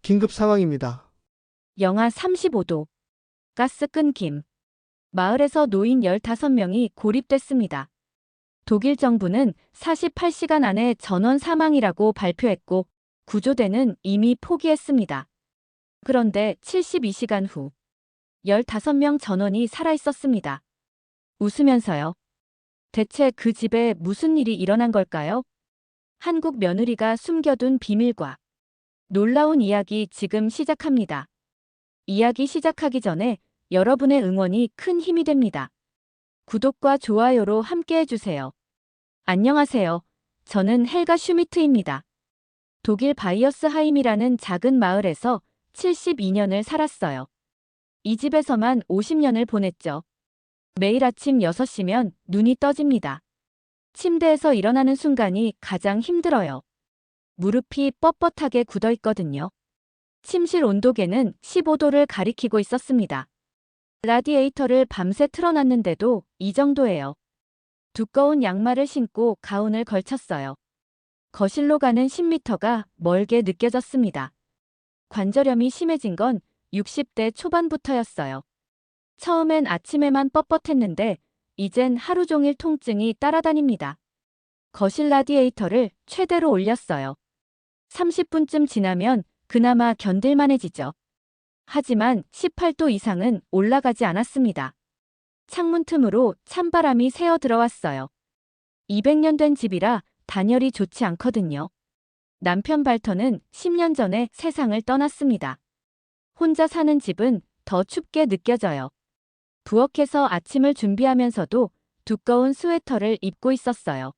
긴급 상황입니다. 영하 35도. 가스 끊김. 마을에서 노인 15명이 고립됐습니다. 독일 정부는 48시간 안에 전원 사망이라고 발표했고 구조대는 이미 포기했습니다. 그런데 72시간 후 15명 전원이 살아있었습니다. 웃으면서요. 대체 그 집에 무슨 일이 일어난 걸까요? 한국 며느리가 숨겨둔 비밀과 놀라운 이야기 지금 시작합니다. 이야기 시작하기 전에 여러분의 응원이 큰 힘이 됩니다. 구독과 좋아요로 함께 해주세요. 안녕하세요. 저는 헬가 슈미트입니다. 독일 바이어스하임이라는 작은 마을에서 72년을 살았어요. 이 집에서만 50년을 보냈죠. 매일 아침 6시면 눈이 떠집니다. 침대에서 일어나는 순간이 가장 힘들어요. 무릎이 뻣뻣하게 굳어 있거든요. 침실 온도계는 15도를 가리키고 있었습니다. 라디에이터를 밤새 틀어놨는데도 이 정도예요. 두꺼운 양말을 신고 가운을 걸쳤어요. 거실로 가는 10m가 멀게 느껴졌습니다. 관절염이 심해진 건 60대 초반부터였어요. 처음엔 아침에만 뻣뻣했는데 이젠 하루 종일 통증이 따라다닙니다. 거실 라디에이터를 최대로 올렸어요. 30분쯤 지나면 그나마 견딜만해지죠. 하지만 18도 이상은 올라가지 않았습니다. 창문 틈으로 찬바람이 새어 들어왔어요. 200년 된 집이라 단열이 좋지 않거든요. 남편 발터는 10년 전에 세상을 떠났습니다. 혼자 사는 집은 더 춥게 느껴져요. 부엌에서 아침을 준비하면서도 두꺼운 스웨터를 입고 있었어요.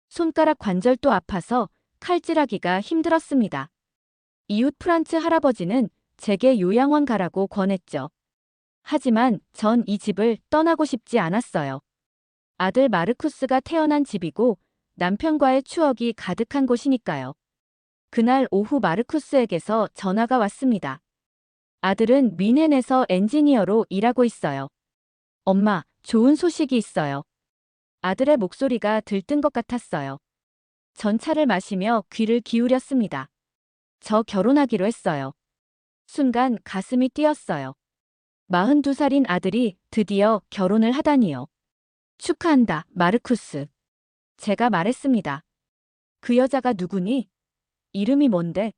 손가락 관절도 아파서 칼질하기가 힘들었습니다. 이웃 프란츠 할아버지는 제게 요양원 가라고 권했죠. 하지만 전 이 집을 떠나고 싶지 않았어요. 아들 마르쿠스가 태어난 집이고 남편과의 추억이 가득한 곳이니까요. 그날 오후 마르쿠스에게서 전화가 왔습니다. 아들은 뮌헨에서 엔지니어로 일하고 있어요. 엄마, 좋은 소식이 있어요. 아들의 목소리가 들뜬 것 같았어요. 전 차를 마시며 귀를 기울였습니다. 저 결혼하기로 했어요. 순간 가슴이 뛰었어요. 42살인 아들이 드디어 결혼을 하다니요. 축하한다, 마르쿠스. 제가 말했습니다. 그 여자가 누구니? 이름이 뭔데?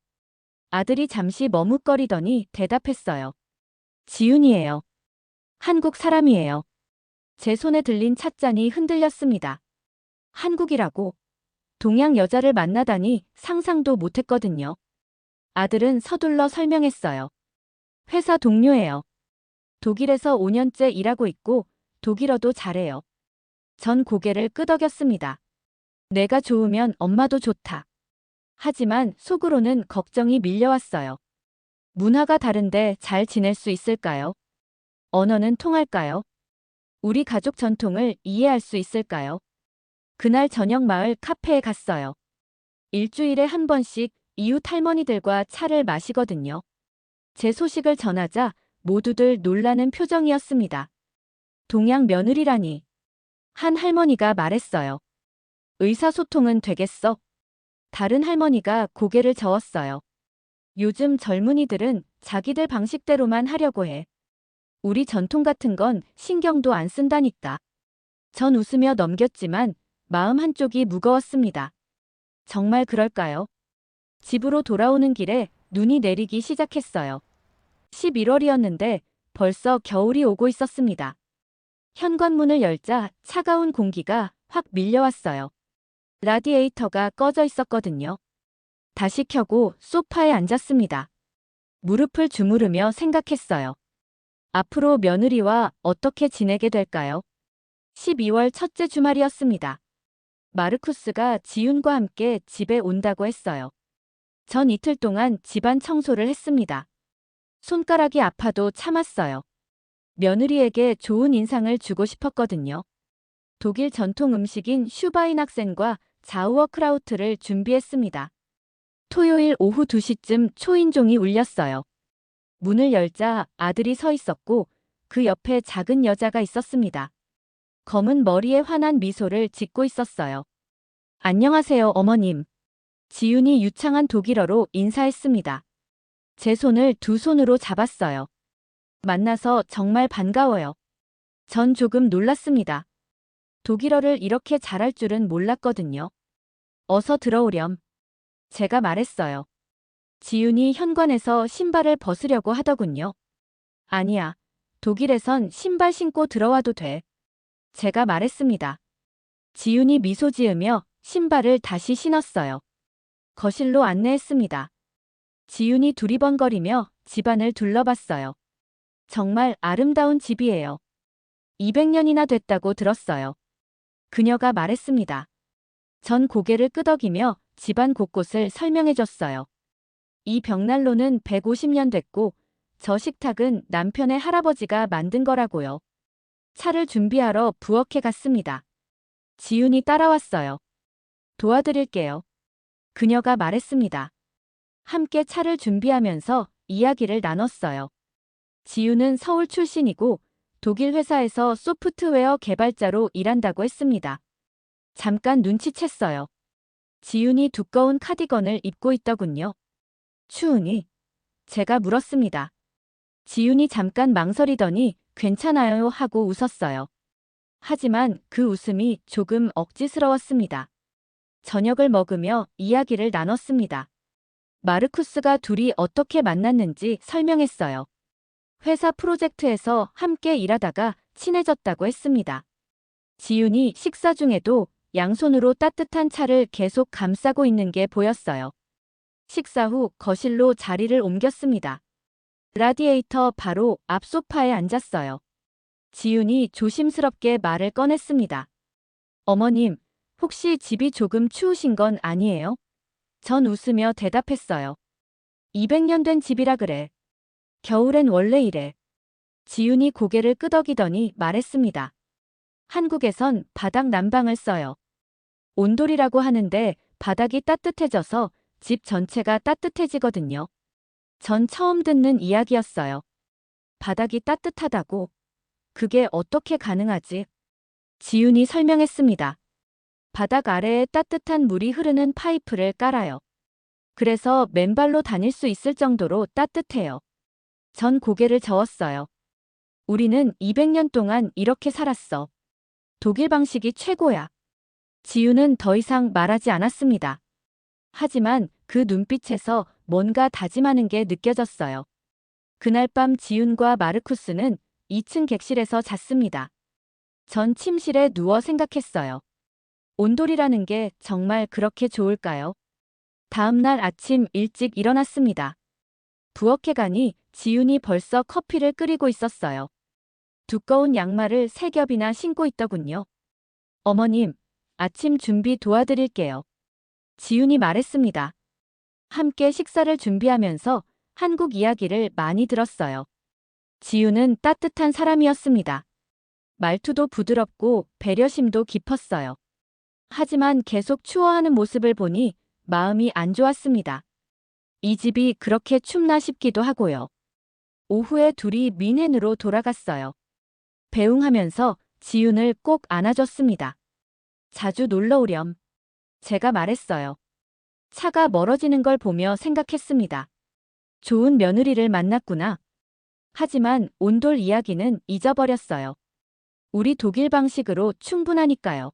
아들이 잠시 머뭇거리더니 대답했어요. 지윤이에요. 한국 사람이에요. 제 손에 들린 찻잔이 흔들렸습니다. 한국이라고. 동양 여자를 만나다니 상상도 못했거든요. 아들은 서둘러 설명했어요. 회사 동료예요. 독일에서 5년째 일하고 있고 독일어도 잘해요. 전 고개를 끄덕였습니다. 내가 좋으면 엄마도 좋다. 하지만 속으로는 걱정이 밀려왔어요. 문화가 다른데 잘 지낼 수 있을까요? 언어는 통할까요? 우리 가족 전통을 이해할 수 있을까요? 그날 저녁 마을 카페에 갔어요. 일주일에 한 번씩 이웃 할머니들과 차를 마시거든요. 제 소식을 전하자 모두들 놀라는 표정이었습니다. 동양 며느리라니. 한 할머니가 말했어요. 의사소통은 되겠어? 다른 할머니가 고개를 저었어요. 요즘 젊은이들은 자기들 방식대로만 하려고 해. 우리 전통 같은 건 신경도 안 쓴다니까. 전 웃으며 넘겼지만 마음 한쪽이 무거웠습니다. 정말 그럴까요? 집으로 돌아오는 길에 눈이 내리기 시작했어요. 11월이었는데 벌써 겨울이 오고 있었습니다. 현관문을 열자 차가운 공기가 확 밀려왔어요. 라디에이터가 꺼져 있었거든요. 다시 켜고 소파에 앉았습니다. 무릎을 주무르며 생각했어요. 앞으로 며느리와 어떻게 지내게 될까요? 12월 첫째 주말이었습니다. 마르쿠스가 지윤과 함께 집에 온다고 했어요. 전 이틀 동안 집안 청소를 했습니다. 손가락이 아파도 참았어요. 며느리에게 좋은 인상을 주고 싶었거든요. 독일 전통 음식인 슈바이낙센과 자우어크라우트를 준비했습니다. 토요일 오후 2시쯤 초인종이 울렸어요. 문을 열자 아들이 서 있었고 그 옆에 작은 여자가 있었습니다. 검은 머리에 환한 미소를 짓고 있었어요. 안녕하세요, 어머님. 지윤이 유창한 독일어로 인사했습니다. 제 손을 두 손으로 잡았어요. 만나서 정말 반가워요. 전 조금 놀랐습니다. 독일어를 이렇게 잘할 줄은 몰랐거든요. 어서 들어오렴. 제가 말했어요. 지윤이 현관에서 신발을 벗으려고 하더군요. 아니야. 독일에선 신발 신고 들어와도 돼. 제가 말했습니다. 지윤이 미소 지으며 신발을 다시 신었어요. 거실로 안내했습니다. 지윤이 두리번거리며 집안을 둘러봤어요. 정말 아름다운 집이에요. 200년이나 됐다고 들었어요. 그녀가 말했습니다. 전 고개를 끄덕이며 집안 곳곳을 설명해줬어요. 이 벽난로는 150년 됐고 저 식탁은 남편의 할아버지가 만든 거라고요. 차를 준비하러 부엌에 갔습니다. 지윤이 따라왔어요. 도와드릴게요. 그녀가 말했습니다. 함께 차를 준비하면서 이야기를 나눴어요. 지윤은 서울 출신이고 독일 회사에서 소프트웨어 개발자로 일한다고 했습니다. 잠깐 눈치챘어요. 지윤이 두꺼운 카디건을 입고 있더군요. 추우니? 제가 물었습니다. 지윤이 잠깐 망설이더니 괜찮아요 하고 웃었어요. 하지만 그 웃음이 조금 억지스러웠습니다. 저녁을 먹으며 이야기를 나눴습니다. 마르쿠스가 둘이 어떻게 만났는지 설명했어요. 회사 프로젝트에서 함께 일하다가 친해졌다고 했습니다. 지윤이 식사 중에도 양손으로 따뜻한 차를 계속 감싸고 있는 게 보였어요. 식사 후 거실로 자리를 옮겼습니다. 라디에이터 바로 앞 소파에 앉았어요. 지윤이 조심스럽게 말을 꺼냈습니다. 어머님, 혹시 집이 조금 추우신 건 아니에요? 전 웃으며 대답했어요. 200년 된 집이라 그래. 겨울엔 원래 이래. 지윤이 고개를 끄덕이더니 말했습니다. 한국에선 바닥 난방을 써요. 온돌이라고 하는데 바닥이 따뜻해져서 집 전체가 따뜻해지거든요. 전 처음 듣는 이야기였어요. 바닥이 따뜻하다고? 그게 어떻게 가능하지? 지윤이 설명했습니다. 바닥 아래에 따뜻한 물이 흐르는 파이프를 깔아요. 그래서 맨발로 다닐 수 있을 정도로 따뜻해요. 전 고개를 저었어요. 우리는 200년 동안 이렇게 살았어. 독일 방식이 최고야. 지윤은 더 이상 말하지 않았습니다. 하지만 그 눈빛에서 뭔가 다짐하는 게 느껴졌어요. 그날 밤 지윤과 마르쿠스는 2층 객실에서 잤습니다. 전 침실에 누워 생각했어요. 온돌이라는 게 정말 그렇게 좋을까요? 다음 날 아침 일찍 일어났습니다. 부엌에 가니 지윤이 벌써 커피를 끓이고 있었어요. 두꺼운 양말을 3겹이나 신고 있더군요. 어머님, 아침 준비 도와드릴게요. 지윤이 말했습니다. 함께 식사를 준비하면서 한국 이야기를 많이 들었어요. 지윤은 따뜻한 사람이었습니다. 말투도 부드럽고 배려심도 깊었어요. 하지만 계속 추워하는 모습을 보니 마음이 안 좋았습니다. 이 집이 그렇게 춥나 싶기도 하고요. 오후에 둘이 뮌헨으로 돌아갔어요. 배웅하면서 지윤을 꼭 안아줬습니다. 자주 놀러 오렴. 제가 말했어요. 차가 멀어지는 걸 보며 생각했습니다. 좋은 며느리를 만났구나. 하지만 온돌 이야기는 잊어버렸어요. 우리 독일 방식으로 충분하니까요.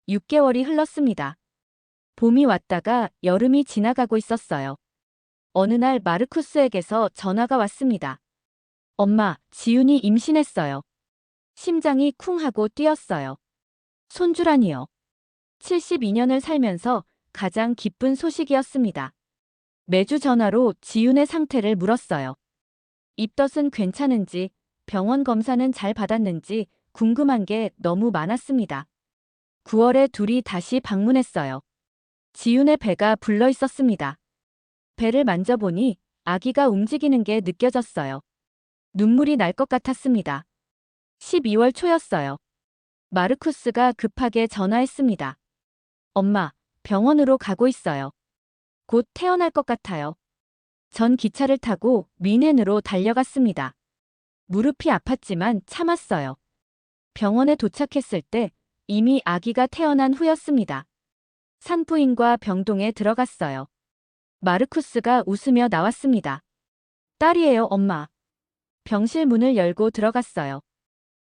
6개월이 흘렀습니다. 봄이 왔다가 여름이 지나가고 있었어요. 어느 날 마르쿠스에게서 전화가 왔습니다. 엄마, 지윤이 임신했어요. 심장이 쿵 하고 뛰었어요. 손주라니요. 72년을 살면서 가장 기쁜 소식이었습니다. 매주 전화로 지윤의 상태를 물었어요. 입덧은 괜찮은지, 병원 검사는 잘 받았는지 궁금한 게 너무 많았습니다. 9월에 둘이 다시 방문했어요. 지윤의 배가 불러 있었습니다. 배를 만져보니 아기가 움직이는 게 느껴졌어요. 눈물이 날 것 같았습니다. 12월 초였어요. 마르쿠스가 급하게 전화했습니다. 엄마, 병원으로 가고 있어요. 곧 태어날 것 같아요. 전 기차를 타고 뮌헨으로 달려갔습니다. 무릎이 아팠지만 참았어요. 병원에 도착했을 때 이미 아기가 태어난 후였습니다. 산부인과 병동에 들어갔어요. 마르쿠스가 웃으며 나왔습니다. 딸이에요, 엄마. 병실 문을 열고 들어갔어요.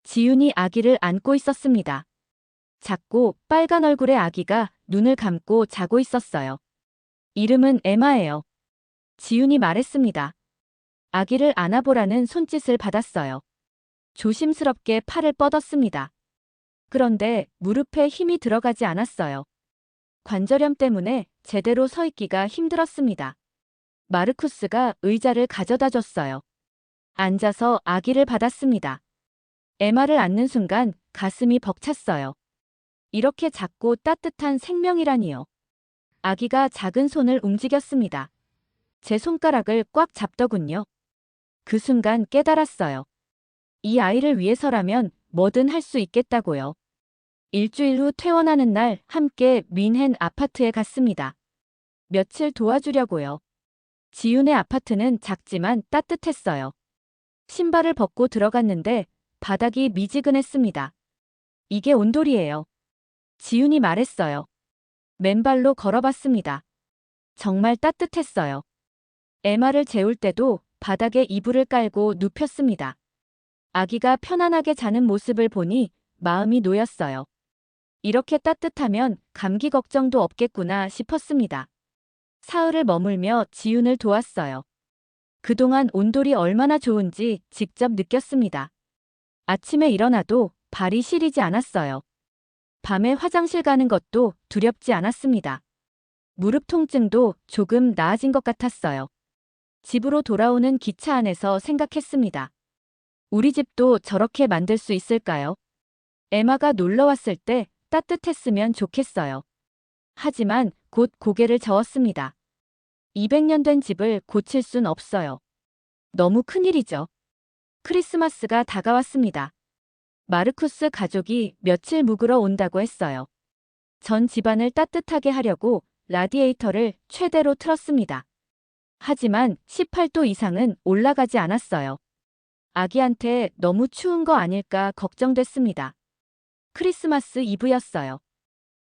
지윤이 아기를 안고 있었습니다. 작고 빨간 얼굴의 아기가 눈을 감고 자고 있었어요. 이름은 에마예요. 지윤이 말했습니다. 아기를 안아보라는 손짓을 받았어요. 조심스럽게 팔을 뻗었습니다. 그런데 무릎에 힘이 들어가지 않았어요. 관절염 때문에 제대로 서 있기가 힘들었습니다. 마르쿠스가 의자를 가져다 줬어요. 앉아서 아기를 받았습니다. 에마를 안는 순간 가슴이 벅찼어요. 이렇게 작고 따뜻한 생명이라니요. 아기가 작은 손을 움직였습니다. 제 손가락을 꽉 잡더군요. 그 순간 깨달았어요. 이 아이를 위해서라면 뭐든 할 수 있겠다고요. 일주일 후 퇴원하는 날 함께 뮌헨 아파트에 갔습니다. 며칠 도와주려고요. 지윤의 아파트는 작지만 따뜻했어요. 신발을 벗고 들어갔는데 바닥이 미지근했습니다. 이게 온돌이에요. 지윤이 말했어요. 맨발로 걸어봤습니다. 정말 따뜻했어요. 에마를 재울 때도 바닥에 이불을 깔고 눕혔습니다. 아기가 편안하게 자는 모습을 보니 마음이 놓였어요. 이렇게 따뜻하면 감기 걱정도 없겠구나 싶었습니다. 사흘을 머물며 지윤을 도왔어요. 그동안 온돌이 얼마나 좋은지 직접 느꼈습니다. 아침에 일어나도 발이 시리지 않았어요. 밤에 화장실 가는 것도 두렵지 않았습니다. 무릎 통증도 조금 나아진 것 같았어요. 집으로 돌아오는 기차 안에서 생각했습니다. 우리 집도 저렇게 만들 수 있을까요? 에마가 놀러 왔을 때 따뜻했으면 좋겠어요. 하지만 곧 고개를 저었습니다. 200년 된 집을 고칠 순 없어요. 너무 큰일이죠. 크리스마스가 다가왔습니다. 마르쿠스 가족이 며칠 묵으러 온다고 했어요. 전 집안을 따뜻하게 하려고 라디에이터를 최대로 틀었습니다. 하지만 18도 이상은 올라가지 않았어요. 아기한테 너무 추운 거 아닐까 걱정됐습니다. 크리스마스 이브였어요.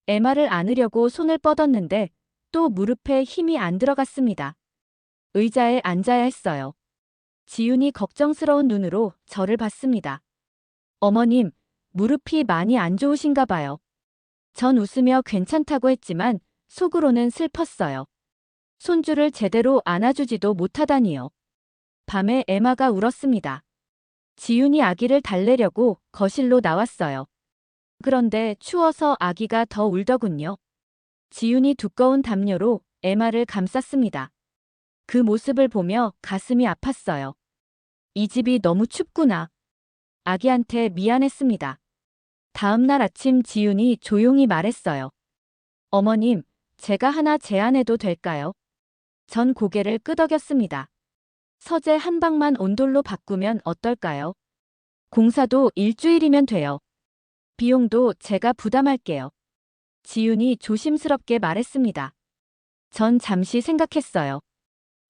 에마를 안으려고 손을 뻗었는데 또 무릎에 힘이 안 들어갔습니다. 의자에 앉아야 했어요. 지윤이 걱정스러운 눈으로 저를 봤습니다. 어머님, 무릎이 많이 안 좋으신가 봐요. 전 웃으며 괜찮다고 했지만 속으로는 슬펐어요. 손주를 제대로 안아주지도 못하다니요. 밤에 에마가 울었습니다. 지윤이 아기를 달래려고 거실로 나왔어요. 그런데 추워서 아기가 더 울더군요. 지윤이 두꺼운 담요로 에마를 감쌌습니다. 그 모습을 보며 가슴이 아팠어요. 이 집이 너무 춥구나. 아기한테 미안했습니다. 다음 날 아침 지윤이 조용히 말했어요. 어머님, 제가 하나 제안해도 될까요? 전 고개를 끄덕였습니다. 서재 한 방만 온돌로 바꾸면 어떨까요? 공사도 일주일이면 돼요. 비용도 제가 부담할게요. 지윤이 조심스럽게 말했습니다. 전 잠시 생각했어요.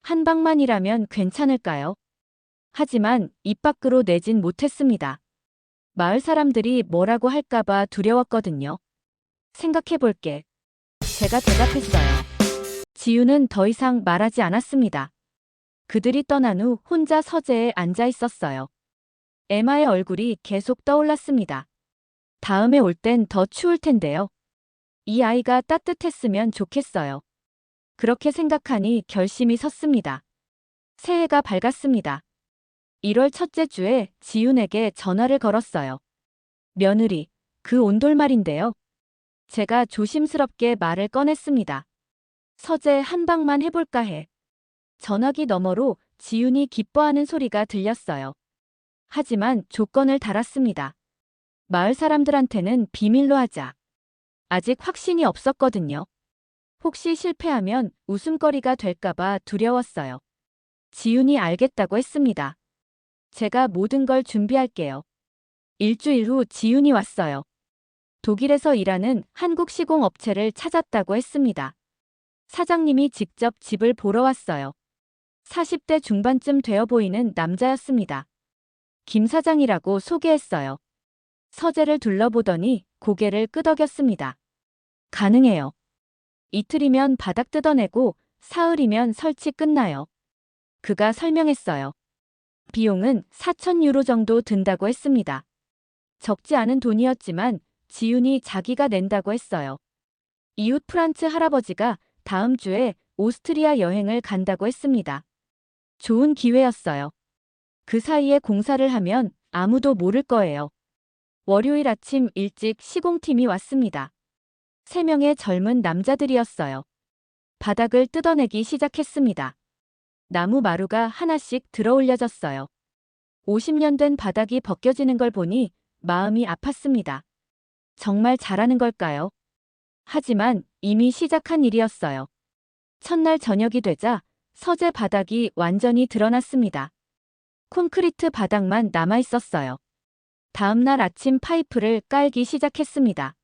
한 방만이라면 괜찮을까요? 하지만 입 밖으로 내진 못했습니다. 마을 사람들이 뭐라고 할까봐 두려웠거든요. 생각해볼게. 제가 대답했어요. 지윤은 더 이상 말하지 않았습니다. 그들이 떠난 후 혼자 서재에 앉아 있었어요. 에마의 얼굴이 계속 떠올랐습니다. 다음에 올 땐 더 추울 텐데요. 이 아이가 따뜻했으면 좋겠어요. 그렇게 생각하니 결심이 섰습니다. 새해가 밝았습니다. 1월 첫째 주에 지윤에게 전화를 걸었어요. 며느리, 그 온돌 말인데요. 제가 조심스럽게 말을 꺼냈습니다. 서재 한 방만 해볼까 해. 전화기 너머로 지윤이 기뻐하는 소리가 들렸어요. 하지만 조건을 달았습니다. 마을 사람들한테는 비밀로 하자. 아직 확신이 없었거든요. 혹시 실패하면 웃음거리가 될까봐 두려웠어요. 지윤이 알겠다고 했습니다. 제가 모든 걸 준비할게요. 일주일 후 지윤이 왔어요. 독일에서 일하는 한국 시공 업체를 찾았다고 했습니다. 사장님이 직접 집을 보러 왔어요. 40대 중반쯤 되어 보이는 남자였습니다. 김 사장이라고 소개했어요. 서재를 둘러보더니 고개를 끄덕였습니다. 가능해요. 이틀이면 바닥 뜯어내고 사흘이면 설치 끝나요. 그가 설명했어요. 비용은 4,000유로 정도 든다고 했습니다. 적지 않은 돈이었지만 지윤이 자기가 낸다고 했어요. 이웃 프란츠 할아버지가 다음 주에 오스트리아 여행을 간다고 했습니다. 좋은 기회였어요. 그 사이에 공사를 하면 아무도 모를 거예요. 월요일 아침 일찍 시공팀이 왔습니다. 3명의 젊은 남자들이었어요. 바닥을 뜯어내기 시작했습니다. 나무 마루가 하나씩 들어올려졌어요. 50년 된 바닥이 벗겨지는 걸 보니 마음이 아팠습니다. 정말 잘하는 걸까요? 하지만 이미 시작한 일이었어요. 첫날 저녁이 되자 서재 바닥이 완전히 드러났습니다. 콘크리트 바닥만 남아 있었어요. 다음 날 아침 파이프를 깔기 시작했습니다.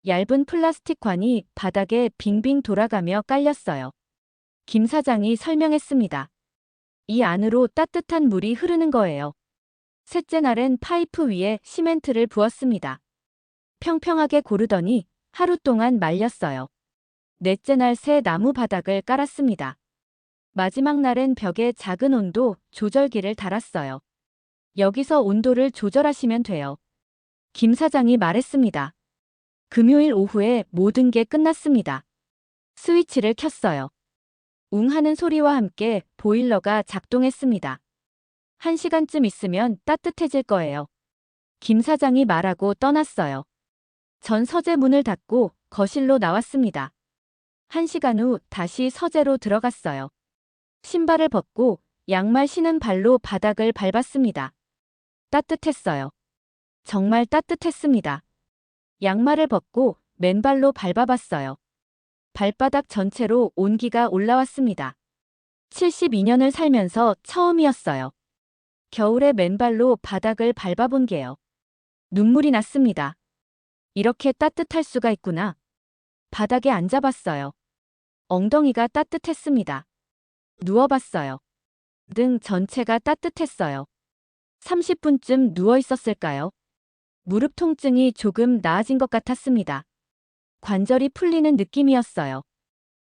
얇은 플라스틱 관이 바닥에 빙빙 돌아가며 깔렸어요. 김 사장이 설명했습니다. 이 안으로 따뜻한 물이 흐르는 거예요. 셋째 날엔 파이프 위에 시멘트를 부었습니다. 평평하게 고르더니 하루 동안 말렸어요. 넷째 날 새 나무 바닥을 깔았습니다. 마지막 날엔 벽에 작은 온도 조절기를 달았어요. 여기서 온도를 조절하시면 돼요. 김 사장이 말했습니다. 금요일 오후에 모든 게 끝났습니다. 스위치를 켰어요. 웅 하는 소리와 함께 보일러가 작동했습니다. 1시간쯤 있으면 따뜻해질 거예요. 김 사장이 말하고 떠났어요. 전 서재 문을 닫고 거실로 나왔습니다. 1시간 후 다시 서재로 들어갔어요. 신발을 벗고 양말 신은 발로 바닥을 밟았습니다. 따뜻했어요. 정말 따뜻했습니다. 양말을 벗고 맨발로 밟아봤어요. 발바닥 전체로 온기가 올라왔습니다. 72년을 살면서 처음이었어요. 겨울에 맨발로 바닥을 밟아본 게요. 눈물이 났습니다. 이렇게 따뜻할 수가 있구나. 바닥에 앉아봤어요. 엉덩이가 따뜻했습니다. 누워봤어요. 등 전체가 따뜻했어요. 30분쯤 누워 있었을까요? 무릎 통증이 조금 나아진 것 같았습니다. 관절이 풀리는 느낌이었어요.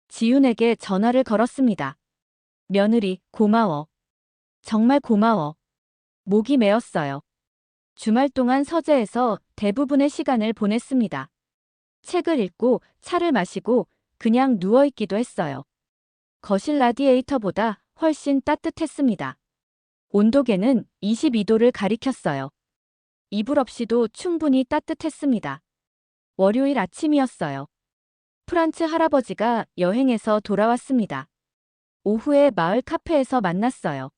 지윤에게 전화를 걸었습니다. 며느리, 고마워. 정말 고마워. 목이 메었어요. 주말 동안 서재에서 대부분의 시간을 보냈습니다. 책을 읽고 차를 마시고 그냥 누워있기도 했어요. 거실 라디에이터보다 훨씬 따뜻했습니다. 온도계는 22도를 가리켰어요. 이불 없이도 충분히 따뜻했습니다. 월요일 아침이었어요. 프란츠 할아버지가 여행에서 돌아왔습니다. 오후에 마을 카페에서 만났어요.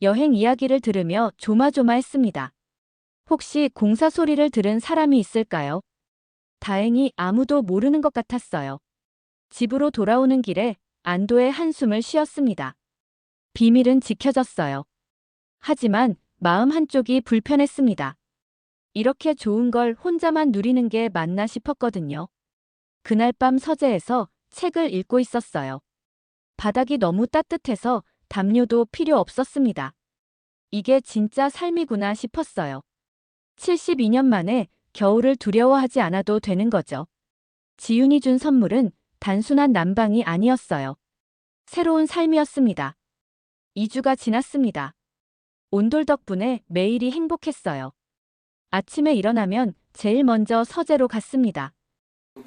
여행 이야기를 들으며 조마조마했습니다. 혹시 공사 소리를 들은 사람이 있을까요? 다행히 아무도 모르는 것 같았어요. 집으로 돌아오는 길에 안도의 한숨을 쉬었습니다. 비밀은 지켜졌어요. 하지만 마음 한쪽이 불편했습니다. 이렇게 좋은 걸 혼자만 누리는 게 맞나 싶었거든요. 그날 밤 서재에서 책을 읽고 있었어요. 바닥이 너무 따뜻해서 담요도 필요 없었습니다. 이게 진짜 삶이구나 싶었어요. 72년 만에 겨울을 두려워하지 않아도 되는 거죠. 지윤이 준 선물은 단순한 난방이 아니었어요. 새로운 삶이었습니다. 2주가 지났습니다. 온돌 덕분에 매일이 행복했어요. 아침에 일어나면 제일 먼저 서재로 갔습니다.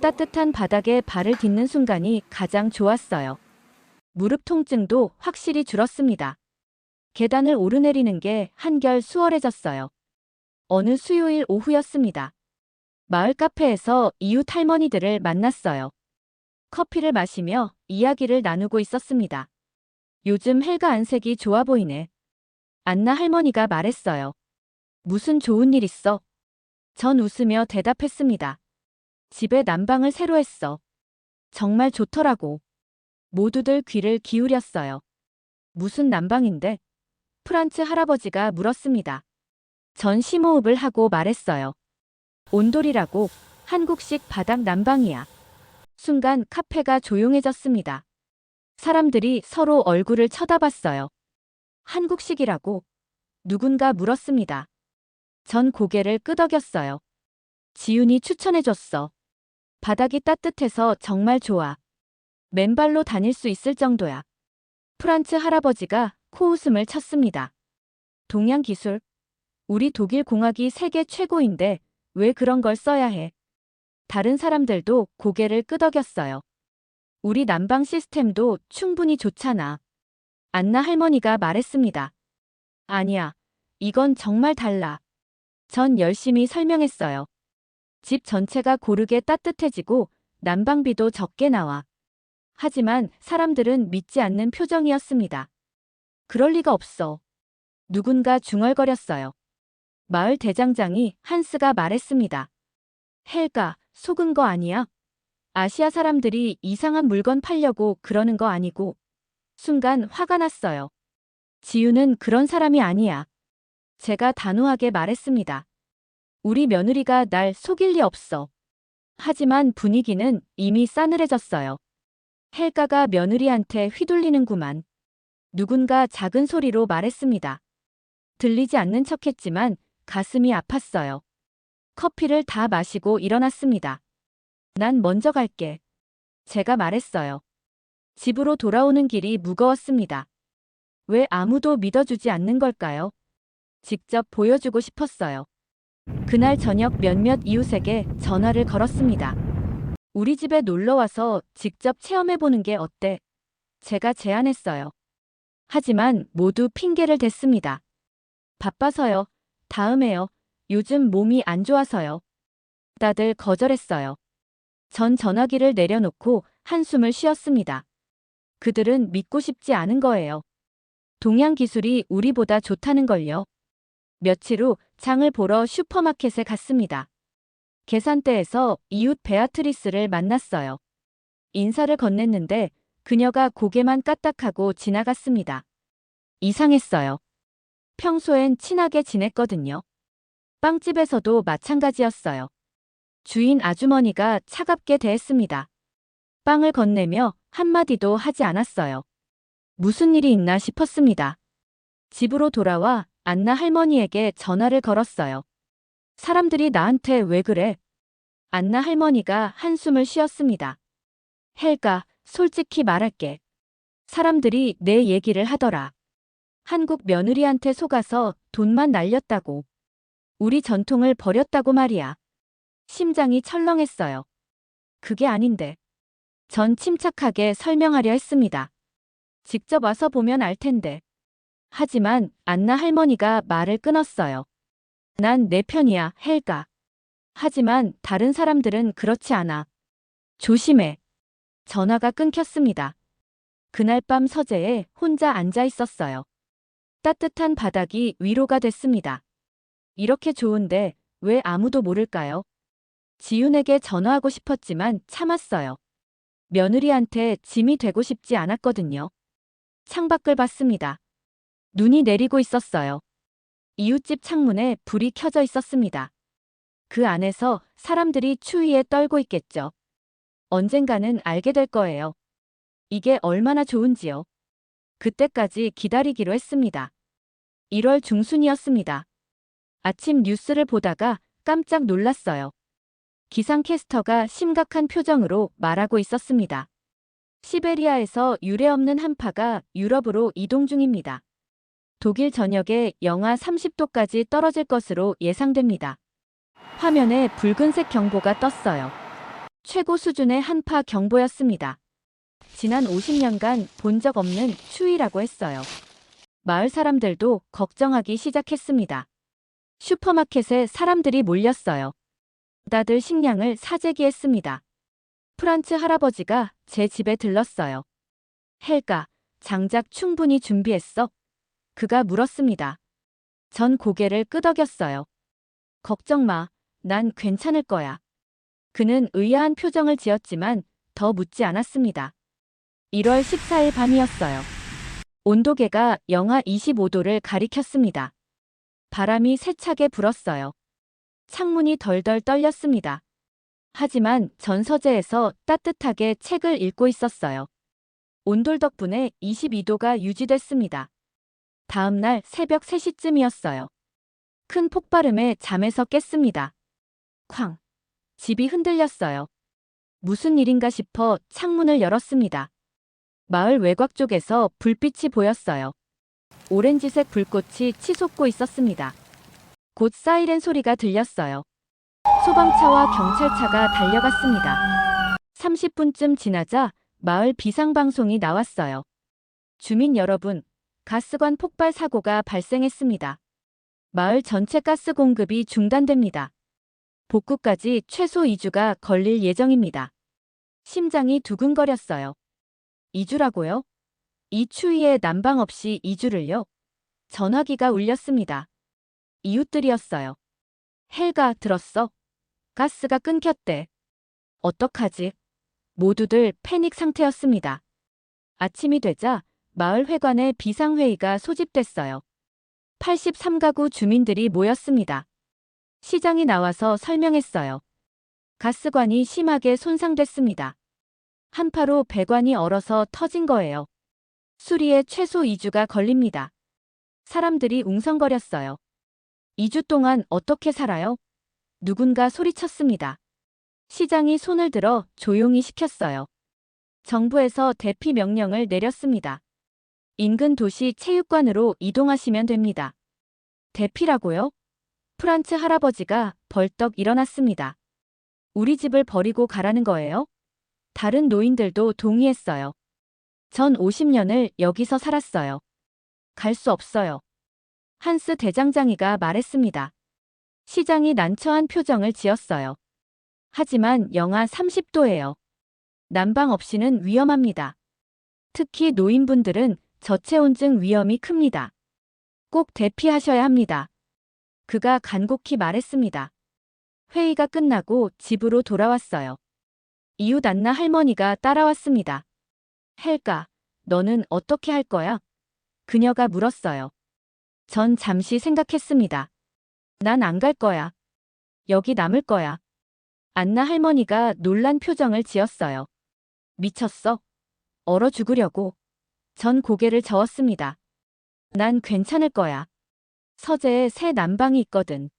따뜻한 바닥에 발을 딛는 순간이 가장 좋았어요. 무릎 통증도 확실히 줄었습니다. 계단을 오르내리는 게 한결 수월해졌어요. 어느 수요일 오후였습니다. 마을 카페에서 이웃 할머니들을 만났어요. 커피를 마시며 이야기를 나누고 있었습니다. 요즘 해가 안색이 좋아 보이네. 안나 할머니가 말했어요. 무슨 좋은 일 있어? 전 웃으며 대답했습니다. 집에 난방을 새로 했어. 정말 좋더라고. 모두들 귀를 기울였어요. 무슨 난방인데? 프란츠 할아버지가 물었습니다. 전 심호흡을 하고 말했어요. 온돌이라고 한국식 바닥 난방이야. 순간 카페가 조용해졌습니다. 사람들이 서로 얼굴을 쳐다봤어요. 한국식이라고 누군가 물었습니다. 전 고개를 끄덕였어요. 지윤이 추천해줬어. 바닥이 따뜻해서 정말 좋아. 맨발로 다닐 수 있을 정도야. 프란츠 할아버지가 코웃음을 쳤습니다. 동양 기술? 우리 독일 공학이 세계 최고인데 왜 그런 걸 써야 해? 다른 사람들도 고개를 끄덕였어요. 우리 난방 시스템도 충분히 좋잖아. 안나 할머니가 말했습니다. 아니야. 이건 정말 달라. 전 열심히 설명했어요. 집 전체가 고르게 따뜻해지고 난방비도 적게 나와. 하지만 사람들은 믿지 않는 표정이었습니다. 그럴 리가 없어. 누군가 중얼거렸어요. 마을 대장장이 한스가 말했습니다. 헬가, 속은 거 아니야? 아시아 사람들이 이상한 물건 팔려고 그러는 거 아니고. 순간 화가 났어요. 지우는 그런 사람이 아니야. 제가 단호하게 말했습니다. 우리 며느리가 날 속일 리 없어. 하지만 분위기는 이미 싸늘해졌어요. 헬가가 며느리한테 휘둘리는구만. 누군가 작은 소리로 말했습니다. 들리지 않는 척했지만 가슴이 아팠어요. 커피를 다 마시고 일어났습니다. 난 먼저 갈게. 제가 말했어요. 집으로 돌아오는 길이 무거웠습니다. 왜 아무도 믿어주지 않는 걸까요? 직접 보여주고 싶었어요. 그날 저녁 몇몇 이웃에게 전화를 걸었습니다. 우리 집에 놀러와서 직접 체험해보는 게 어때? 제가 제안했어요. 하지만 모두 핑계를 댔습니다. 바빠서요. 다음에요. 요즘 몸이 안 좋아서요. 다들 거절했어요. 전 전화기를 내려놓고 한숨을 쉬었습니다. 그들은 믿고 싶지 않은 거예요. 동양 기술이 우리보다 좋다는 걸요. 며칠 후 장을 보러 슈퍼마켓에 갔습니다. 계산대에서 이웃 베아트리스를 만났어요. 인사를 건넸는데 그녀가 고개만 까딱하고 지나갔습니다. 이상했어요. 평소엔 친하게 지냈거든요. 빵집에서도 마찬가지였어요. 주인 아주머니가 차갑게 대했습니다. 빵을 건네며 한마디도 하지 않았어요. 무슨 일이 있나 싶었습니다. 집으로 돌아와 안나 할머니에게 전화를 걸었어요. 사람들이 나한테 왜 그래? 안나 할머니가 한숨을 쉬었습니다. 헬가, 솔직히 말할게. 사람들이 내 얘기를 하더라. 한국 며느리한테 속아서 돈만 날렸다고. 우리 전통을 버렸다고 말이야. 심장이 철렁했어요. 그게 아닌데. 전 침착하게 설명하려 했습니다. 직접 와서 보면 알 텐데. 하지만 안나 할머니가 말을 끊었어요. 난 내 편이야, 헬가. 하지만 다른 사람들은 그렇지 않아. 조심해. 전화가 끊겼습니다. 그날 밤 서재에 혼자 앉아 있었어요. 따뜻한 바닥이 위로가 됐습니다. 이렇게 좋은데 왜 아무도 모를까요? 지윤에게 전화하고 싶었지만 참았어요. 며느리한테 짐이 되고 싶지 않았거든요. 창밖을 봤습니다. 눈이 내리고 있었어요. 이웃집 창문에 불이 켜져 있었습니다. 그 안에서 사람들이 추위에 떨고 있겠죠. 언젠가는 알게 될 거예요. 이게 얼마나 좋은지요. 그때까지 기다리기로 했습니다. 1월 중순이었습니다. 아침 뉴스를 보다가 깜짝 놀랐어요. 기상캐스터가 심각한 표정으로 말하고 있었습니다. 시베리아에서 유례없는 한파가 유럽으로 이동 중입니다. 독일 전역에 영하 30도까지 떨어질 것으로 예상됩니다. 화면에 붉은색 경보가 떴어요. 최고 수준의 한파 경보였습니다. 지난 50년간 본 적 없는 추위라고 했어요. 마을 사람들도 걱정하기 시작했습니다. 슈퍼마켓에 사람들이 몰렸어요. 다들 식량을 사재기했습니다. 프란츠 할아버지가 제 집에 들렀어요. 헬가, 장작 충분히 준비했어? 그가 물었습니다. 전 고개를 끄덕였어요. 걱정 마, 난 괜찮을 거야. 그는 의아한 표정을 지었지만 더 묻지 않았습니다. 1월 14일 밤이었어요. 온도계가 영하 25도를 가리켰습니다. 바람이 세차게 불었어요. 창문이 덜덜 떨렸습니다. 하지만 전 서재에서 따뜻하게 책을 읽고 있었어요. 온돌 덕분에 22도가 유지됐습니다. 다음 날 새벽 3시쯤이었어요. 큰 폭발음에 잠에서 깼습니다. 쾅! 집이 흔들렸어요. 무슨 일인가 싶어 창문을 열었습니다. 마을 외곽 쪽에서 불빛이 보였어요. 오렌지색 불꽃이 치솟고 있었습니다. 곧 사이렌 소리가 들렸어요. 소방차와 경찰차가 달려갔습니다. 30분쯤 지나자 마을 비상방송이 나왔어요. 주민 여러분, 가스관 폭발 사고가 발생했습니다. 마을 전체 가스 공급이 중단됩니다. 복구까지 최소 2주가 걸릴 예정입니다. 심장이 두근거렸어요. 2주라고요? 이 추위에 난방 없이 2주를요? 전화기가 울렸습니다. 이웃들이었어요. 헬가, 들었어? 가스가 끊겼대. 어떡하지? 모두들 패닉 상태였습니다. 아침이 되자 마을 회관에 비상회의가 소집됐어요. 83가구 주민들이 모였습니다. 시장이 나와서 설명했어요. 가스관이 심하게 손상됐습니다. 한파로 배관이 얼어서 터진 거예요. 수리에 최소 2주가 걸립니다. 사람들이 웅성거렸어요. 2주 동안 어떻게 살아요? 누군가 소리쳤습니다. 시장이 손을 들어 조용히 시켰어요. 정부에서 대피 명령을 내렸습니다. 인근 도시 체육관으로 이동하시면 됩니다. 대피라고요? 프란츠 할아버지가 벌떡 일어났습니다. 우리 집을 버리고 가라는 거예요? 다른 노인들도 동의했어요. 전 50년을 여기서 살았어요. 갈 수 없어요. 한스 대장장이가 말했습니다. 시장이 난처한 표정을 지었어요. 하지만 영하 30도예요. 난방 없이는 위험합니다. 특히 노인분들은 저체온증 위험이 큽니다. 꼭 대피하셔야 합니다. 그가 간곡히 말했습니다. 회의가 끝나고 집으로 돌아왔어요. 이웃 안나 할머니가 따라왔습니다. 헬가, 너는 어떻게 할 거야? 그녀가 물었어요. 전 잠시 생각했습니다. 난 안 갈 거야. 여기 남을 거야. 안나 할머니가 놀란 표정을 지었어요. 미쳤어? 얼어 죽으려고. 전 고개를 저었습니다. 난 괜찮을 거야. 서재에 새 난방이 있거든.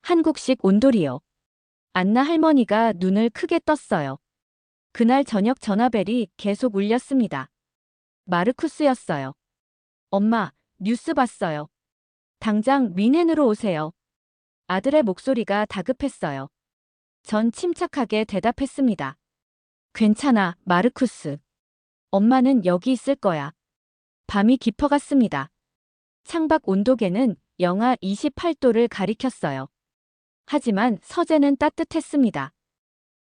한국식 온돌이요. 안나 할머니가 눈을 크게 떴어요. 그날 저녁 전화벨이 계속 울렸습니다. 마르쿠스였어요. 엄마, 뉴스 봤어요. 당장 뮌헨으로 오세요. 아들의 목소리가 다급했어요. 전 침착하게 대답했습니다. 괜찮아, 마르쿠스. 엄마는 여기 있을 거야. 밤이 깊어갔습니다. 창밖 온도계는 영하 28도를 가리켰어요. 하지만 서재는 따뜻했습니다.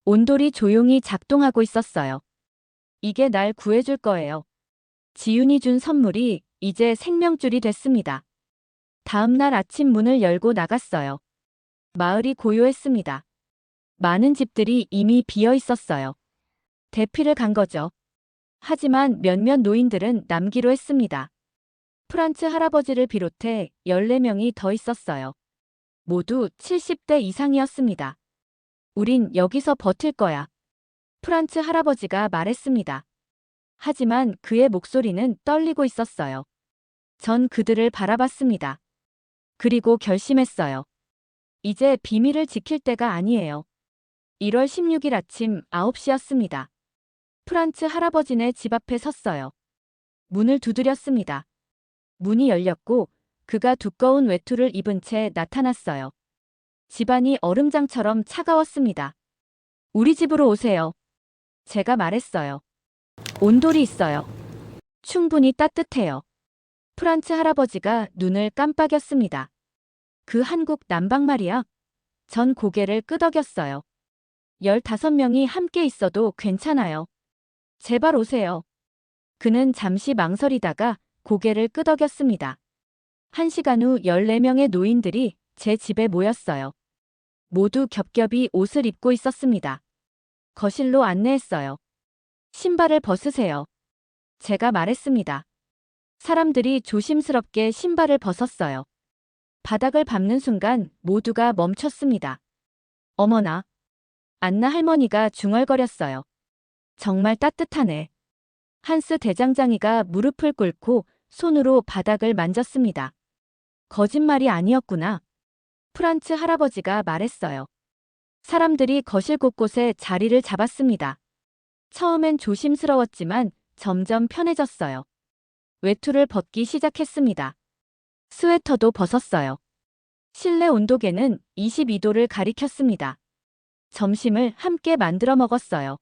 온돌이 조용히 작동하고 있었어요. 이게 날 구해줄 거예요. 지윤이 준 선물이 이제 생명줄이 됐습니다. 다음 날 아침 문을 열고 나갔어요. 마을이 고요했습니다. 많은 집들이 이미 비어 있었어요. 대피를 간 거죠. 하지만 몇몇 노인들은 남기로 했습니다. 프란츠 할아버지를 비롯해 14명이 더 있었어요. 모두 70대 이상이었습니다. 우린 여기서 버틸 거야. 프란츠 할아버지가 말했습니다. 하지만 그의 목소리는 떨리고 있었어요. 전 그들을 바라봤습니다. 그리고 결심했어요. 이제 비밀을 지킬 때가 아니에요. 1월 16일 아침 9시였습니다. 프란츠 할아버지네 집 앞에 섰어요. 문을 두드렸습니다. 문이 열렸고 그가 두꺼운 외투를 입은 채 나타났어요. 집안이 얼음장처럼 차가웠습니다. 우리 집으로 오세요. 제가 말했어요. 온돌이 있어요. 충분히 따뜻해요. 프란츠 할아버지가 눈을 깜빡였습니다. 그 한국 난방 말이야? 전 고개를 끄덕였어요. 15명이 함께 있어도 괜찮아요. 제발 오세요. 그는 잠시 망설이다가 고개를 끄덕였습니다. 1시간 후 14명의 노인들이 제 집에 모였어요. 모두 겹겹이 옷을 입고 있었습니다. 거실로 안내했어요. 신발을 벗으세요. 제가 말했습니다. 사람들이 조심스럽게 신발을 벗었어요. 바닥을 밟는 순간 모두가 멈췄습니다. 어머나. 안나 할머니가 중얼거렸어요. 정말 따뜻하네. 한스 대장장이가 무릎을 꿇고 손으로 바닥을 만졌습니다. 거짓말이 아니었구나. 프란츠 할아버지가 말했어요. 사람들이 거실 곳곳에 자리를 잡았습니다. 처음엔 조심스러웠지만 점점 편해졌어요. 외투를 벗기 시작했습니다. 스웨터도 벗었어요. 실내 온도계는 22도를 가리켰습니다. 점심을 함께 만들어 먹었어요.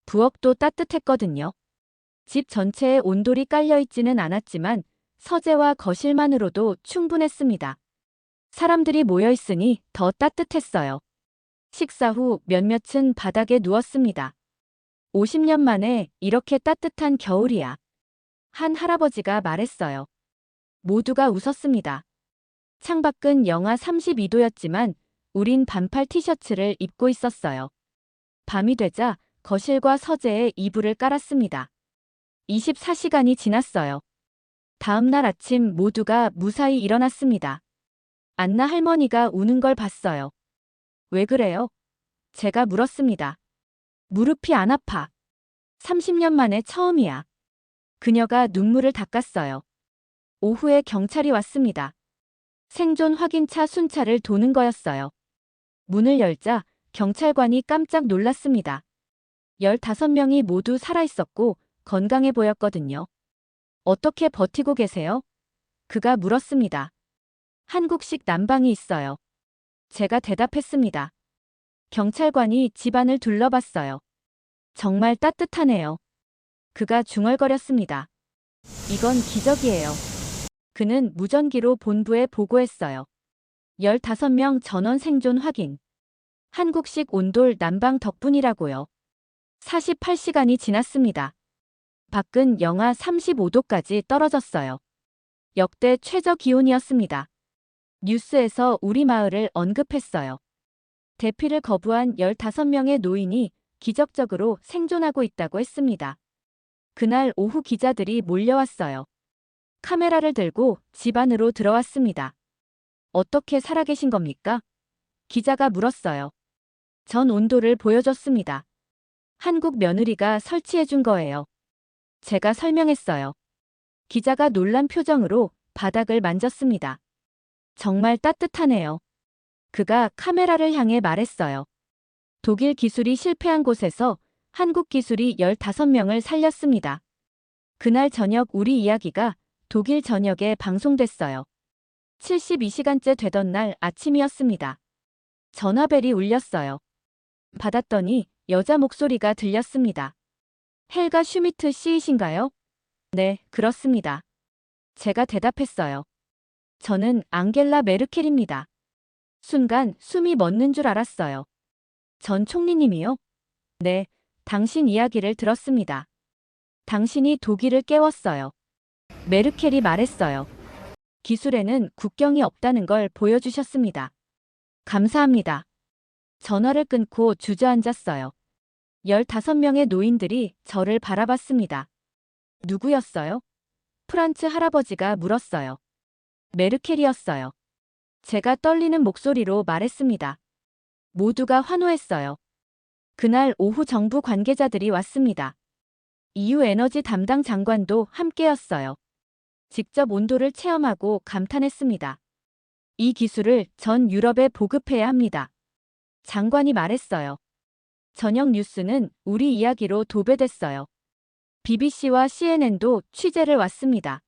부엌도 따뜻했거든요. 집 전체에 온돌이 깔려 있지는 않았지만 서재와 거실만으로도 충분했습니다. 사람들이 모여 있으니 더 따뜻했어요. 식사 후 몇몇은 바닥에 누웠습니다. 50년 만에 이렇게 따뜻한 겨울이야. 한 할아버지가 말했어요. 모두가 웃었습니다. 창밖은 영하 32도였지만 우린 반팔 티셔츠를 입고 있었어요. 밤이 되자 거실과 서재에 이불을 깔았습니다. 24시간이 지났어요. 다음 날 아침 모두가 무사히 일어났습니다. 안나 할머니가 우는 걸 봤어요. 왜 그래요? 제가 물었습니다. 무릎이 안 아파. 30년 만에 처음이야. 그녀가 눈물을 닦았어요. 오후에 경찰이 왔습니다. 생존 확인차 순찰을 도는 거였어요. 문을 열자 경찰관이 깜짝 놀랐습니다. 15명이 모두 살아있었고 건강해 보였거든요. 어떻게 버티고 계세요? 그가 물었습니다. 한국식 난방이 있어요. 제가 대답했습니다. 경찰관이 집안을 둘러봤어요. 정말 따뜻하네요. 그가 중얼거렸습니다. 이건 기적이에요. 그는 무전기로 본부에 보고했어요. 15명 전원 생존 확인. 한국식 온돌 난방 덕분이라고요. 48시간이 지났습니다. 밖은 영하 35도까지 떨어졌어요. 역대 최저 기온이었습니다. 뉴스에서 우리 마을을 언급했어요. 대피를 거부한 15명의 노인이 기적적으로 생존하고 있다고 했습니다. 그날 오후 기자들이 몰려왔어요. 카메라를 들고 집 안으로 들어왔습니다. 어떻게 살아계신 겁니까? 기자가 물었어요. 전 온도를 보여줬습니다. 한국 며느리가 설치해준 거예요. 제가 설명했어요. 기자가 놀란 표정으로 바닥을 만졌습니다. 정말 따뜻하네요. 그가 카메라를 향해 말했어요. 독일 기술이 실패한 곳에서 한국 기술이 15명을 살렸습니다. 그날 저녁 우리 이야기가 독일 전역에 방송됐어요. 72시간째 되던 날 아침이었습니다. 전화벨이 울렸어요. 받았더니 여자 목소리가 들렸습니다. 헬가 슈미트 씨이신가요? 네, 그렇습니다. 제가 대답했어요. 저는 앙겔라 메르켈입니다. 순간 숨이 멎는 줄 알았어요. 전 총리님이요? 네, 당신 이야기를 들었습니다. 당신이 독일을 깨웠어요. 메르켈이 말했어요. 기술에는 국경이 없다는 걸 보여주셨습니다. 감사합니다. 전화를 끊고 주저앉았어요. 15명의 노인들이 저를 바라봤습니다. 누구였어요? 프란츠 할아버지가 물었어요. 메르켈이었어요. 제가 떨리는 목소리로 말했습니다. 모두가 환호했어요. 그날 오후 정부 관계자들이 왔습니다. EU 에너지 담당 장관도 함께였어요. 직접 온도를 체험하고 감탄했습니다. 이 기술을 전 유럽에 보급해야 합니다. 장관이 말했어요. 저녁 뉴스는 우리 이야기로 도배됐어요. BBC와 CNN도 취재를 왔습니다.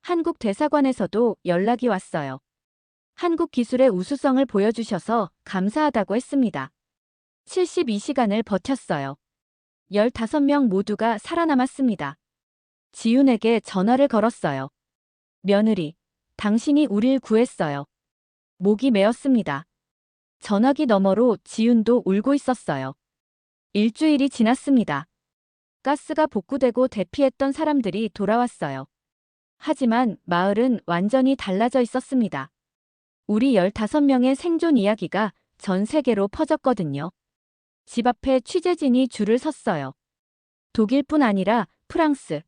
한국 대사관에서도 연락이 왔어요. 한국 기술의 우수성을 보여주셔서 감사하다고 했습니다. 72시간을 버텼어요. 15명 모두가 살아남았습니다. 지윤에게 전화를 걸었어요. 며느리, 당신이 우릴 구했어요. 목이 메었습니다. 전화기 너머로 지윤도 울고 있었어요. 일주일이 지났습니다. 가스가 복구되고 대피했던 사람들이 돌아왔어요. 하지만 마을은 완전히 달라져 있었습니다. 우리 15명의 생존 이야기가 전 세계로 퍼졌거든요. 집 앞에 취재진이 줄을 섰어요. 독일뿐 아니라 프랑스,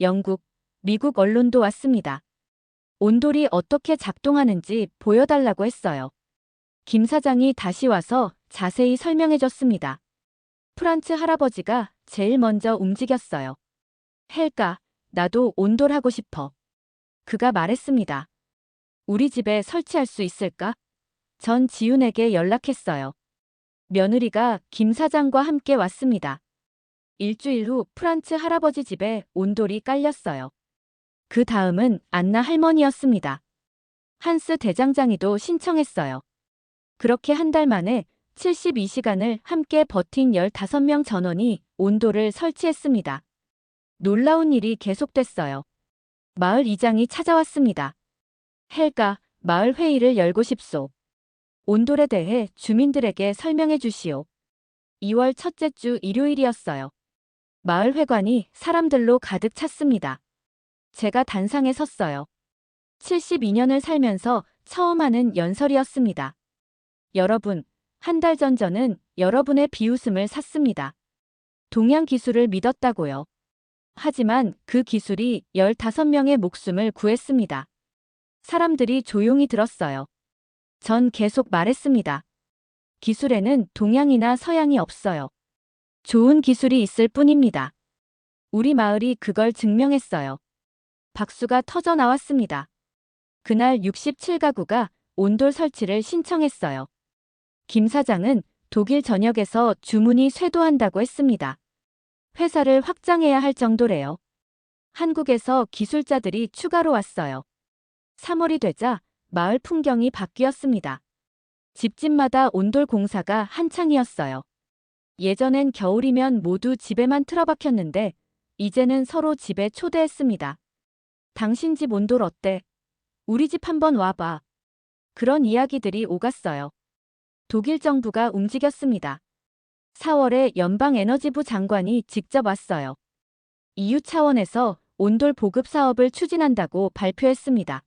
영국, 미국 언론도 왔습니다. 온돌이 어떻게 작동하는지 보여달라고 했어요. 김 사장이 다시 와서 자세히 설명해줬습니다. 프란츠 할아버지가 제일 먼저 움직였어요. 헬가, 나도 온돌하고 싶어. 그가 말했습니다. 우리 집에 설치할 수 있을까? 전 지윤에게 연락했어요. 며느리가 김 사장과 함께 왔습니다. 일주일 후 프란츠 할아버지 집에 온돌이 깔렸어요. 그 다음은 안나 할머니였습니다. 한스 대장장이도 신청했어요. 그렇게 한 달 만에 72시간을 함께 버틴 15명 전원이 온돌을 설치했습니다. 놀라운 일이 계속됐어요. 마을 이장이 찾아왔습니다. 헬가, 마을 회의를 열고 싶소. 온돌에 대해 주민들에게 설명해 주시오. 2월 첫째 주 일요일이었어요. 마을 회관이 사람들로 가득 찼습니다. 제가 단상에 섰어요. 72년을 살면서 처음 하는 연설이었습니다. 여러분, 한 달 전 저는 여러분의 비웃음을 샀습니다. 동양 기술을 믿었다고요. 하지만 그 기술이 15명의 목숨을 구했습니다. 사람들이 조용히 들었어요. 전 계속 말했습니다. 기술에는 동양이나 서양이 없어요. 좋은 기술이 있을 뿐입니다. 우리 마을이 그걸 증명했어요. 박수가 터져 나왔습니다. 그날 67가구가 온돌 설치를 신청했어요. 김 사장은 독일 전역에서 주문이 쇄도한다고 했습니다. 회사를 확장해야 할 정도래요. 한국에서 기술자들이 추가로 왔어요. 3월이 되자 마을 풍경이 바뀌었습니다. 집집마다 온돌 공사가 한창이었어요. 예전엔 겨울이면 모두 집에만 틀어박혔는데 이제는 서로 집에 초대했습니다. 당신 집 온돌 어때? 우리 집 한번 와봐. 그런 이야기들이 오갔어요. 독일 정부가 움직였습니다. 4월에 연방에너지부 장관이 직접 왔어요. EU 차원에서 온돌 보급 사업을 추진한다고 발표했습니다.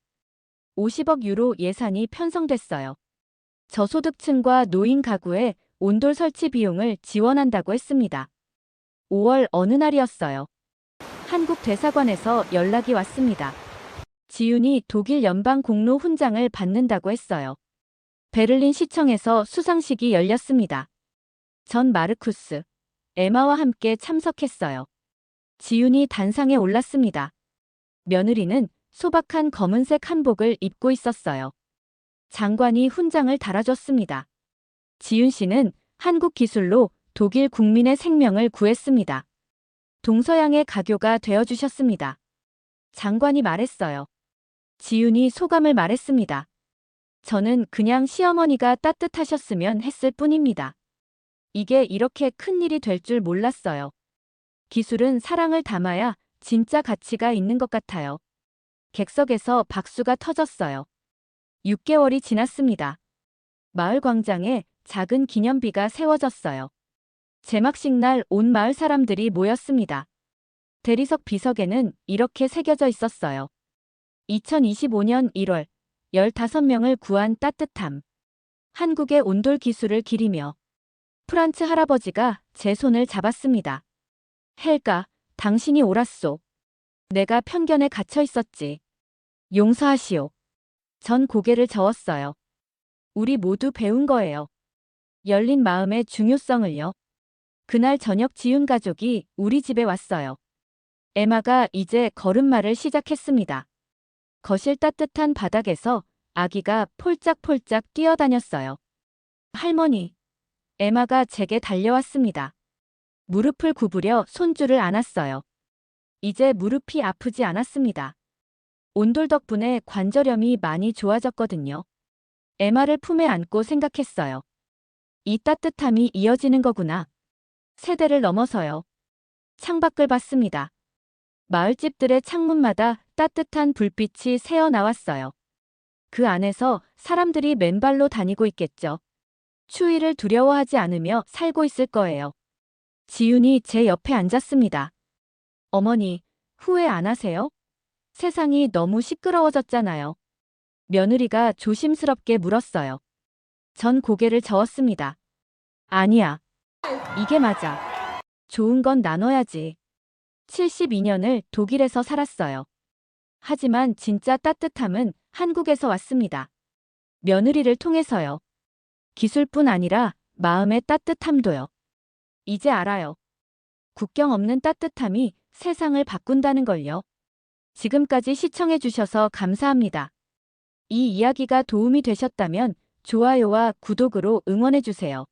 50억 유로 예산이 편성됐어요. 저소득층과 노인 가구의 온돌 설치 비용을 지원한다고 했습니다. 5월 어느 날이었어요. 한국 대사관에서 연락이 왔습니다. 지윤이 독일 연방 공로 훈장을 받는다고 했어요. 베를린 시청에서 수상식이 열렸습니다. 전 마르쿠스, 에마와 함께 참석했어요. 지윤이 단상에 올랐습니다. 며느리는 소박한 검은색 한복을 입고 있었어요. 장관이 훈장을 달아줬습니다. 지윤 씨는 한국 기술로 독일 국민의 생명을 구했습니다. 동서양의 가교가 되어주셨습니다. 장관이 말했어요. 지윤이 소감을 말했습니다. 저는 그냥 시어머니가 따뜻하셨으면 했을 뿐입니다. 이게 이렇게 큰 일이 될 줄 몰랐어요. 기술은 사랑을 담아야 진짜 가치가 있는 것 같아요. 객석에서 박수가 터졌어요. 6개월이 지났습니다. 마을 광장에 작은 기념비가 세워졌어요. 제막식 날 온 마을 사람들이 모였습니다. 대리석 비석에는 이렇게 새겨져 있었어요. 2025년 1월 15명을 구한 따뜻함. 한국의 온돌 기술을 기리며 프란츠 할아버지가 제 손을 잡았습니다. 헬가, 당신이 옳았소. 내가 편견에 갇혀 있었지. 용서하시오. 전 고개를 저었어요. 우리 모두 배운 거예요. 열린 마음의 중요성을요. 그날 저녁 지윤 가족이 우리 집에 왔어요. 에마가 이제 걸음마를 시작했습니다. 거실 따뜻한 바닥에서 아기가 폴짝폴짝 뛰어다녔어요. 할머니, 에마가 제게 달려왔습니다. 무릎을 구부려 손줄을 안았어요. 이제 무릎이 아프지 않았습니다. 온돌 덕분에 관절염이 많이 좋아졌거든요. 에마를 품에 안고 생각했어요. 이 따뜻함이 이어지는 거구나. 세대를 넘어서요. 창밖을 봤습니다. 마을집들의 창문마다 따뜻한 불빛이 새어나왔어요. 그 안에서 사람들이 맨발로 다니고 있겠죠. 추위를 두려워하지 않으며 살고 있을 거예요. 지윤이 제 옆에 앉았습니다. 어머니, 후회 안 하세요? 세상이 너무 시끄러워졌잖아요. 며느리가 조심스럽게 물었어요. 전 고개를 저었습니다. 아니야. 이게 맞아. 좋은 건 나눠야지. 72년을 독일에서 살았어요. 하지만 진짜 따뜻함은 한국에서 왔습니다. 며느리를 통해서요. 기술뿐 아니라 마음의 따뜻함도요. 이제 알아요. 국경 없는 따뜻함이 세상을 바꾼다는 걸요. 지금까지 시청해주셔서 감사합니다. 이 이야기가 도움이 되셨다면 좋아요와 구독으로 응원해주세요.